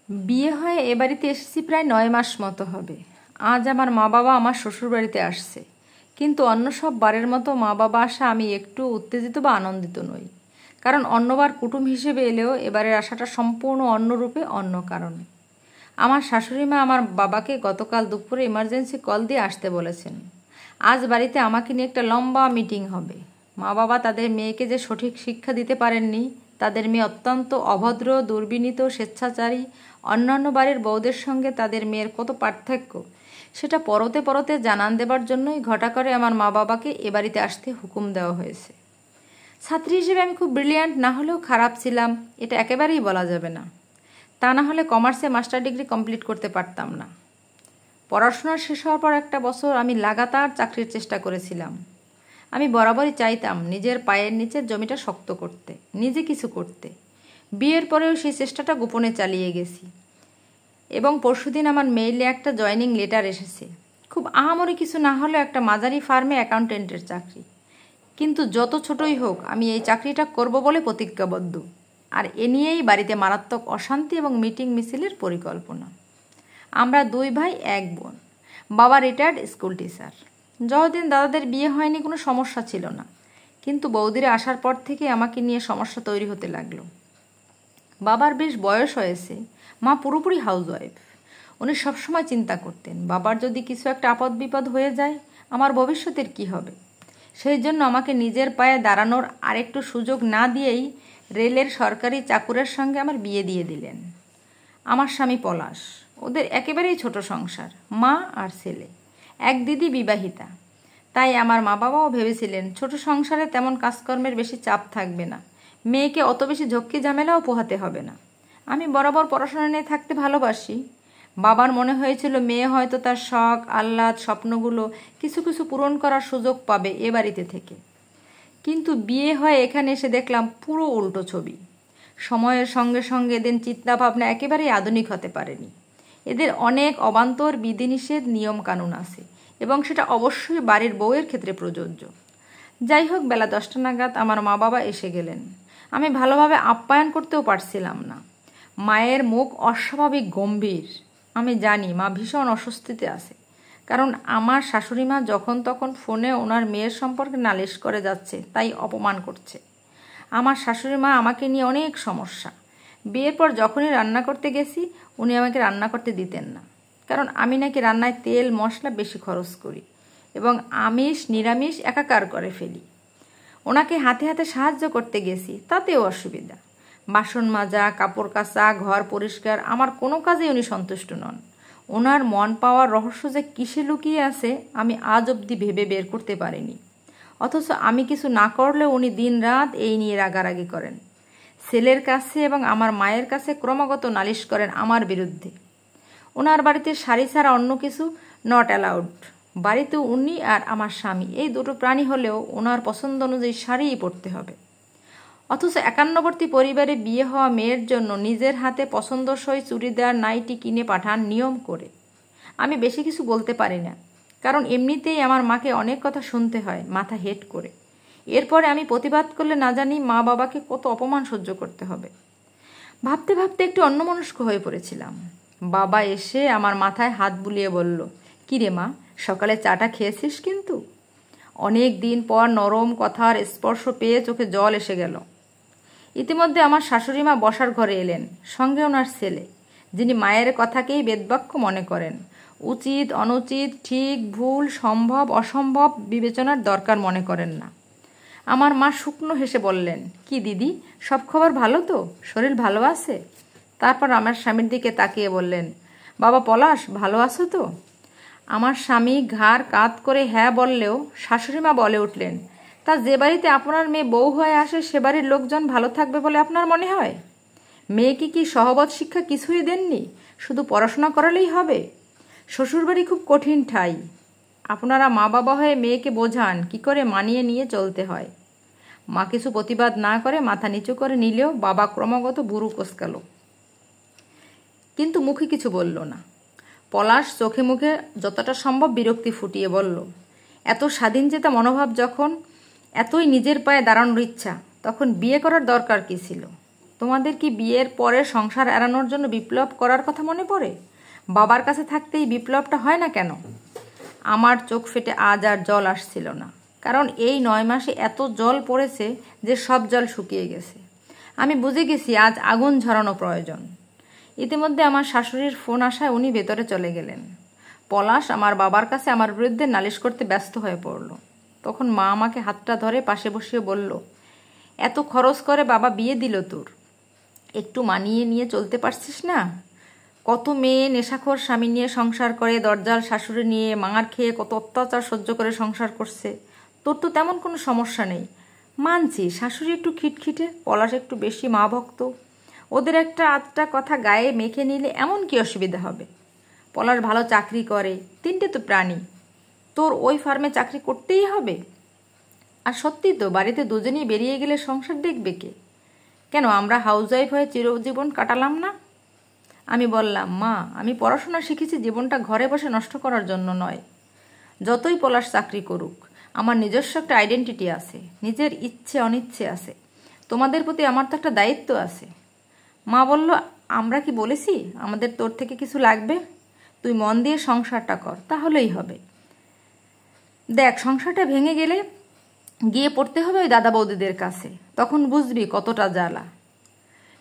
বিয়ে হয়ে এ বাড়িতে এসেছি প্রায় 9 মাস মতো হবে। আজ আমার মা বাবা আমার শ্বশুর বাড়িতে আসছে, কিন্তু অন্য সব বারের মতো মা বাবা আসা আমি একটু উত্তেজিত বা আনন্দিত নই। কারণ অন্যবার কুটুম হিসেবে এলেও এবারের আসাটা সম্পূর্ণ অন্য রূপে, অন্য কারণে। আমার শাশুড়ি মা আমার বাবাকে গতকাল দুপুরে ইমার্জেন্সি কল দিয়ে আসতে বলেছেন। আজ বাড়িতে আমাকে নিয়ে একটা লম্বা মিটিং হবে। মা বাবা তাদের মেয়েকে যে সঠিক শিক্ষা দিতে পারেননি, তাদের মেয়ে অত্যন্ত অভদ্র, দুর্বিনীত, স্বেচ্ছাচারী, অন্যান্য বাড়ির বউদের সঙ্গে তাদের মেয়ের কত পার্থক্য, সেটা পরতে পরতে জানান দেবার জন্যই ঘটা করে আমার মা বাবাকে এ বাড়িতে আসতে হুকুম দেওয়া হয়েছে। ছাত্রী হিসেবে আমি খুব ব্রিলিয়ান্ট না হলেও খারাপ ছিলাম, এটা একেবারেই বলা যাবে না। তা না হলে কমার্সে মাস্টার ডিগ্রি কমপ্লিট করতে পারতাম না। পড়াশোনা শেষ হওয়ার পর একটা বছর আমি লাগাতার চাকরির চেষ্টা করেছিলাম। আমি বরাবরই চাইতাম নিজের পায়ের নিচের জমিটা শক্ত করতে, নিজে কিছু করতে। বিয়ের পরেও সেই চেষ্টাটা গোপনে চালিয়ে গেছি। এবং পরশুদিন আমার মেইলে একটা জয়েনিং লেটার এসেছে। খুব আহামরি কিছু না হলেও একটা মাঝারি ফার্মে অ্যাকাউন্টেন্টের চাকরি। কিন্তু যত ছোটই হোক, আমি এই চাকরিটা করব বলে প্রতিজ্ঞাবদ্ধ। আর এ নিয়েই বাড়িতে মারাত্মক অশান্তি এবং মিটিং মিছিলের পরিকল্পনা। আমরা 2 ভাই 1 বোন। বাবা রিটায়ার্ড স্কুল টিচার। যতদিন দাদাদের বিয়ে হয়নি কোনো সমস্যা ছিল না, কিন্তু বৌদিরা আসার পর থেকে আমাকে নিয়ে সমস্যা তৈরি হতে লাগলো। বাবার বেশ বয়স হয়েছে, মা পুরোপুরি হাউসওয়াইফ। উনি সবসময় চিন্তা করতেন বাবার যদি কিছু একটা আপদ বিপদ হয়ে যায়, আমার ভবিষ্যতের কি হবে। সেই জন্য আমাকে নিজের পায়ে দাঁড়ানোর আরেকটু সুযোগ না দিয়েই রেলের সরকারি চাকুরের সঙ্গে আমার বিয়ে দিয়ে দিলেন। আমার স্বামী পলাশ, ওদের একেবারেই ছোট সংসার, মা আর ছেলে। এক দিদি বিবাহিতা। তাই আমার মা বাবাও ভেবেছিলেন ছোট সংসারে তেমন কাজকর্মের বেশি চাপ থাকবে না, মেয়েকে অত বেশি ঝক্কি ঝামেলাও পোহাতে হবে না। আমি বরাবর পড়াশোনা নিয়ে থাকতে ভালোবাসি। বাবার মনে হয়েছিল মেয়ে হয়তো তার শখ, আহ্লাদ, স্বপ্নগুলো কিছু কিছু পূরণ করার সুযোগ পাবে এ বাড়িতে থেকে। কিন্তু বিয়ে হয়ে এখানে এসে দেখলাম পুরো উল্টো ছবি। সময়ের সঙ্গে সঙ্গে এদের চিন্তাভাবনা একেবারেই আধুনিক হতে পারেনি। এদের অনেক অবান্তর বিধিনিষেধ, নিয়ম কানুন আছে, এবং সেটা অবশ্যই বাড়ির বউয়ের ক্ষেত্রে প্রযোজ্য। যাই হোক, বেলা 10টা নাগাদ আমার মা বাবা এসে গেলেন। আমি ভালোভাবে আপ্যায়ন করতেও পারছিলাম না। মায়ের মুখ অস্বাভাবিক গম্ভীর। আমি জানি মা ভীষণ অস্বস্তিতে আছে, কারণ আমার শাশুড়ি মা যখন তখন ফোনে ওনার মেয়ের সম্পর্কে নালিশ করে যাচ্ছে, তাই অপমান করছে। আমার শাশুড়ি মা আমাকে নিয়ে অনেক সমস্যা। বিয়ের পর যখনই রান্না করতে গেছি, উনি আমাকে রান্না করতে দিতেন না, কারণ আমি নাকি রান্নায় তেল মশলা বেশি খরচ করি এবং আমিষ নিরামিষ একাকার করে ফেলি। ওনাকে হাতে হাতে সাহায্য করতে গেছি, তাতেও অসুবিধা। বাসন মাজা, কাপড় কাচা, ঘর পরিষ্কার, আমার কোনো কাজেই উনি সন্তুষ্ট নন। ওনার মন পাওয়ার রহস্য যে কিসে লুকিয়ে আছে আমি আজ অবধি ভেবে বের করতে পারিনি। অথচ আমি কিছু না করলেও উনি দিন রাত এই নিয়ে রাগারাগি করেন। ছেলের কাছে এবং আমার মায়ের কাছে ক্রমাগত নালিশ করেন আমার বিরুদ্ধে। ওনার বাড়িতে শাড়ি ছাড়া অন্য কিছু নট অ্যালাউড। বাড়িতে উনি আর আমার স্বামী, এই দুটো প্রাণী হলেও ওনার পছন্দ অনুযায়ী শাড়িই পরতে হবে। অথচ একান্নবর্তী পরিবারে বিয়ে হওয়া মেয়ের জন্য নিজের হাতে পছন্দসই চুড়িদার, নাইটি কিনে পাঠান নিয়ম করে। আমি বেশি কিছু বলতে পারি না, কারণ এমনিতেই আমার মাকে অনেক কথা শুনতে হয় মাথা হেট করে। এরপরে আমি প্রতিবাদ করলে না জানি মা বাবাকে কত অপমান সহ্য করতে হবে। ভাবতে ভাবতে একটু অন্যমনস্ক হয়ে পড়েছিলাম। বাবা এসে আমার মাথায় হাত বুলিয়ে বলল, "কি রে মা, সকালে চাটা খেয়েছিস কিন্তু?" অনেক দিন পর নরম কথার স্পর্শ পেয়ে চোখে জল এসে গেল। ইতিমধ্যে আমার শাশুড়ি মা বসার ঘরে এলেন, সঙ্গে ওনার ছেলে, যিনি মায়ের কথাকেই বেদবাক্য মনে করেন। উচিত অনুচিত, ঠিক ভুল, সম্ভব অসম্ভব বিবেচনার দরকার মনে করেন না। আমার মা শুকনো হেসে বললেন, "কি দিদি, সব খবর ভালো তো? শরীর ভালো আছে?" তারপর আমার স্বামীর দিকে তাকিয়ে বললেন, "বাবা পলাশ, ভালো আছো তো?" আমার স্বামী ঘাড় কাত করে হ্যাঁ বললেও শাশুড়ি মা বলে উঠলেন, "তা যে বাড়িতে আপনার মেয়ে বউ হয়ে আসে সে বাড়ির লোকজন ভালো থাকবে বলে আপনার মনে হয়? মেয়েকে কি সহবত শিক্ষা কিছুই দেননি? শুধু পড়াশোনা করালেই হবে? শ্বশুরবাড়ি খুব কঠিন ঠাঁই। আপনারা মা বাবা হয়ে মেয়েকে বোঝান কি করে মানিয়ে নিয়ে চলতে হয়।" মা কিছু প্রতিবাদ না করে মাথা নিচু করে নিলেও বাবা ক্রমাগত বুড়ো কোঁচকাল, কিন্তু মুখে কিছু বলল না। পলাশ চোখে মুখে যতটা সম্ভব বিরক্তি ফুটিয়ে বলল, "এত স্বাধীনচেতা মনোভাব যখন, এতই নিজের পায়ে দাঁড়ানোর ইচ্ছা, তখন বিয়ে করার দরকার কী ছিল? তোমাদের কি বিয়ের পরে সংসার এড়ানোর জন্য বিপ্লব করার কথা মনে পড়ে? বাবার কাছে থাকতেই বিপ্লবটা হয় না কেন? আমার চোখ ফেটে আজ আর জল আসছিল না, কারণ এই 9 মাসে এত জল পড়েছে যে সব জল শুকিয়ে গেছে। আমি বুঝে গেছি আজ আগুন ঝরানো প্রয়োজন। ইতিমধ্যে আমার শাশুড়ির ফোন আসায় উনি ভেতরে চলে গেলেন। পলাশ আমার বাবার কাছে আমার বিরুদ্ধে নালিশ করতে ব্যস্ত হয়ে পড়ল। তখন মা আমাকে হাতটা ধরে পাশে বসিয়ে বলল, এত খরচ করে বাবা বিয়ে দিল তোর, একটু মানিয়ে নিয়ে চলতে পারছিস না? কত মেয়ে নেশাখোর স্বামী নিয়ে সংসার করে, দরজাল শাশুড়ি নিয়ে মাঙার খেয়ে কত অত্যাচার সহ্য করে সংসার করছে। তোর তো তেমন কোনো সমস্যা নেই। মানছি শাশুড়ি একটু খিটখিটে, পলাশ একটু বেশি মা ভক্ত। ওদের একটা আধটা কথা গায়ে মেখে নিলে এমন কি অসুবিধা হবে? পলাশ ভালো চাকরি করে, 3টে তো প্রাণী। তোর ওই ফার্মে চাকরি করতেই হবে? আর সত্যি তো, বাড়িতে দুজনেই বেরিয়ে গেলে সংসার দেখবে কে? কেন আমরা হাউসওয়াইফ হয়ে চিরজীবন কাটালাম না? আমি বললাম, মা, আমি পড়াশোনা শিখেছি জীবনটা ঘরে বসে নষ্ট করার জন্য নয়। যতই পলাশ চাকরি করুক, আমার নিজস্ব একটা আইডেন্টিটি আছে, নিজের ইচ্ছে অনিচ্ছে আছে। তোমাদের প্রতি আমার তো একটা দায়িত্ব আছে। মা বলল, আমরা কি বলেছি আমাদের তোর থেকে কিছু লাগবে? তুই মন দিয়ে সংসারটা কর, তাহলেই হবে। দেখ, সংসারটা ভেঙে গেলে গিয়ে পড়তে হবে ওই দাদা বৌদিদের কাছে, তখন বুঝবি কতটা জ্বালা।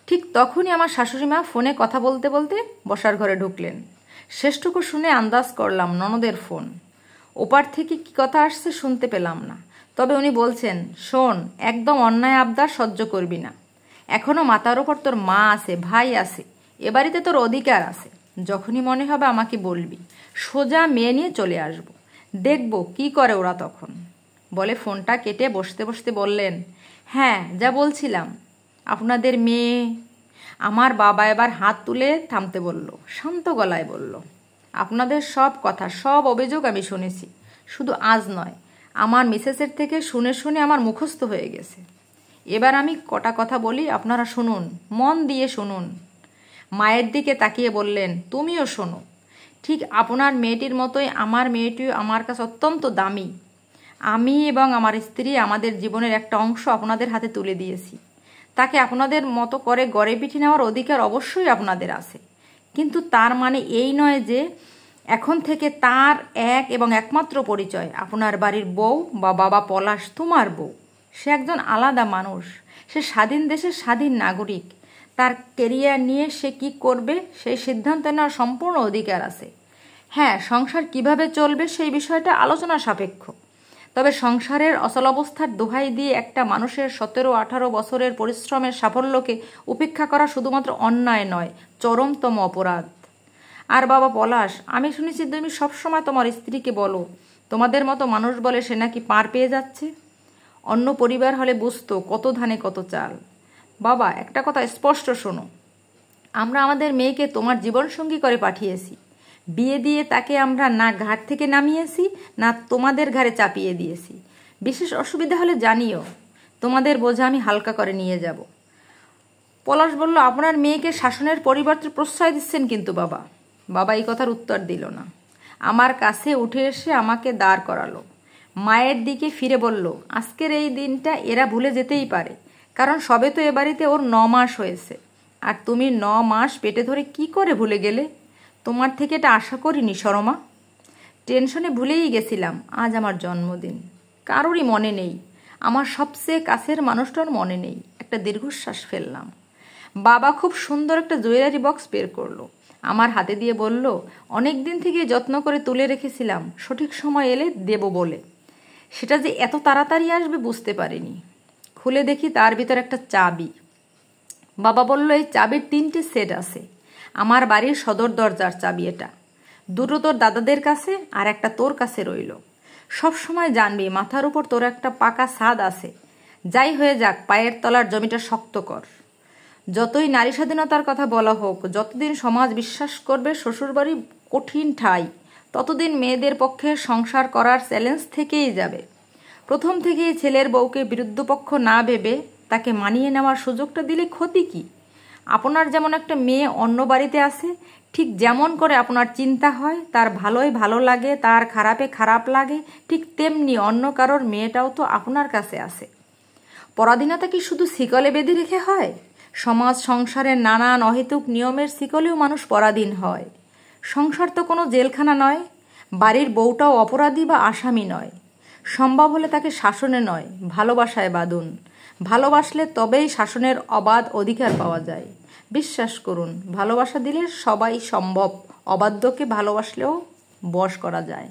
ঠিক তখনই আমার শাশুড়ি মা ফোনে কথা বলতে বলতে বসার ঘরে ঢুকলেন। শেষটুকু শুনে আন্দাজ করলাম ননদের ফোন। ওপার থেকে কি কথা আসছে শুনতে পেলাম না, তবে উনি বলছেন, শোন, একদম অন্যায় আবদার সহ্য করবি না। এখনো মাথার ওপর তোর মা আছে, ভাই আছে, এ বাড়িতে তোর অধিকার আছে। যখনই মনে হবে আমাকে বলবি, সোজা মেয়ে নিয়ে চলে আসব, দেখব কি করে ওরা তখন। বলে ফোনটা কেটে বসতে বসতে বললেন, হ্যাঁ, যা বলছিলাম, আপনাদের মেয়ে। আমার বাবা এবার হাত তুলে থামতে বলল, শান্ত গলায় বলল, আপনাদের সব কথা, সব অভিযোগ আমি শুনেছি, শুধু আজ নয়, আমার মিসেসের থেকে শুনে শুনে আমার মুখস্থ হয়ে গেছে। এবার আমি কটা কথা বলি, আপনারা শুনুন, মন দিয়ে শুনুন। মায়ের দিকে তাকিয়ে বললেন, তুমিও শোনো। ঠিক আপনার মেয়েটির মতোই আমার মেয়েটিও আমার কাছে অত্যন্ত দামি। আমি এবং আমার স্ত্রী আমাদের জীবনের একটা অংশ আপনাদের হাতে তুলে দিয়েছি। তাকে আপনাদের মতো করে গড়ে পিঠে নেওয়ার অধিকার অবশ্যই আপনাদের আছে, কিন্তু তার মানে এই নয় যে এখন থেকে তার এক এবং একমাত্র পরিচয় আপনার বাড়ির বউ বা বাবা পলাশ তোমার বউ। সে একজন আলাদা মানুষ, সে স্বাধীন দেশের স্বাধীন নাগরিক। তার কেরিয়ার নিয়ে সে কি করবে সেই সিদ্ধান্ত নেওয়ার সম্পূর্ণ অধিকার আছে। হ্যাঁ, সংসার কিভাবে চলবে সেই বিষয়টা আলোচনা সাপেক্ষ, তবে সংসারের অচলাবস্থার দোহাই দিয়ে একটা মানুষের 17-18 বছরের পরিশ্রমের সাফল্যকে উপেক্ষা করা শুধুমাত্র অন্যায় নয়, চরমতম অপরাধ। আর বাবা পলাশ, আমি শুনেছি তুমি সবসময় তোমার স্ত্রীকে বলো, তোমাদের মতো মানুষ বলে সে নাকি পার পেয়ে যাচ্ছে। অন্য পরিবার হলে বুঝতো কত ধানে কত চাল। বাবা, একটা কথা স্পষ্ট শোনো, আমরা আমাদের মেয়েকে তোমার জীবনসঙ্গী করে পাঠিয়েছি। বিয়ে দিয়ে তাকে আমরা না ঘাট থেকে নামিয়েছি, না তোমাদের ঘাড়ে চাপিয়ে দিয়েছি। বিশেষ অসুবিধা হলে জানিও, তোমাদের বোঝা আমি হালকা করে নিয়ে যাব। পলাশ বলল, আপনার মেয়েকে শাসনের পরিবর্তে প্রশ্রয় দিচ্ছেন কিন্তু বাবা। বাবা এই কথার উত্তর দিল না, আমার কাছে উঠে এসে আমাকে দাঁড় করালো। মায়ের দিকে ফিরে বলল, আজকের এই দিনটা এরা ভুলে যেতেই পারে, কারণ সবে তো এ বাড়িতে ওর 9 মাস হয়েছে, আর তুমি 9 মাস পেটে ধরে কি করে ভুলে গেলে? তোমার থেকে এটা আশা করিনি শর্মা। টেনশনে ভুলেই গেছিলাম আজ আমার জন্মদিন। কারোরই মনে নেই, আমার সবচেয়ে কাছের মানুষটার মনে নেই। একটা দীর্ঘশ্বাস ফেললাম। বাবা খুব সুন্দর একটা জুয়েলারি বক্স বের করলো, আমার হাতে দিয়ে বলল, অনেক দিন থেকে যত্ন করে তুলে রেখেছিলাম, সঠিক সময় এলে দেব বলে। সেটা যে এত তাড়াতাড়ি আসবে বুঝতে পারিনি। খুলে দেখি তার ভিতর একটা চাবি। বাবা বলল, এই চাবির 3টে সেট আছে। আমার বাড়ির সদর দরজার চাবি এটা। 2টো তোর দাদাদের কাছে আর একটা তোর কাছে রইল। সব সময় জানবি মাথার উপর তোর একটা পাকা ছাদ আছে। যাই হয়ে যাক, পায়ের তলার জমিটা শক্ত কর। যতই নারী স্বাধীনতার কথা বলা হোক, যতদিন সমাজ বিশ্বাস করবে শ্বশুরবাড়ি কঠিন ঠাঁই, ততদিন মেয়েদের পক্ষে সংসার করার চ্যালেঞ্জ থেকেই যাবে। প্রথম থেকেই ছেলের বউকে বিরুদ্ধপক্ষ না ভেবে তাকে মানিয়ে নেওয়ার সুযোগটা দিলে ক্ষতি কি? আপনার যেমন একটা মেয়ে অন্য বাড়িতে আছে, ঠিক যেমন করে আপনার চিন্তা হয় তার ভালোই ভালো লাগে, তার খারাপে খারাপ লাগে, ঠিক তেমনি অন্য কারোর মেয়েটাও তো আপনার কাছে আছে। পরাধীনতা কি শুধু শিকলে বেঁধে রেখে হয়? সমাজ সংসারের নানান অহেতুক নিয়মের শিকলেও মানুষ পরাধীন হয়। সংসার তো কোনো জেলখানা নয়, বাড়ির বউটাও অপরাধী বা আসামি নয়। সম্ভব হলে তাকে শাসনে নয়, ভালোবাসায় বাঁধুন। ভালোবাসলে তবেই শাসনের অবাধ অধিকার পাওয়া যায়। বিশ্বাস করুন, ভালোবাসা দিলে সবাই সম্ভব। অবাধ্যকে ভালোবাসলেও বশ করা যায়।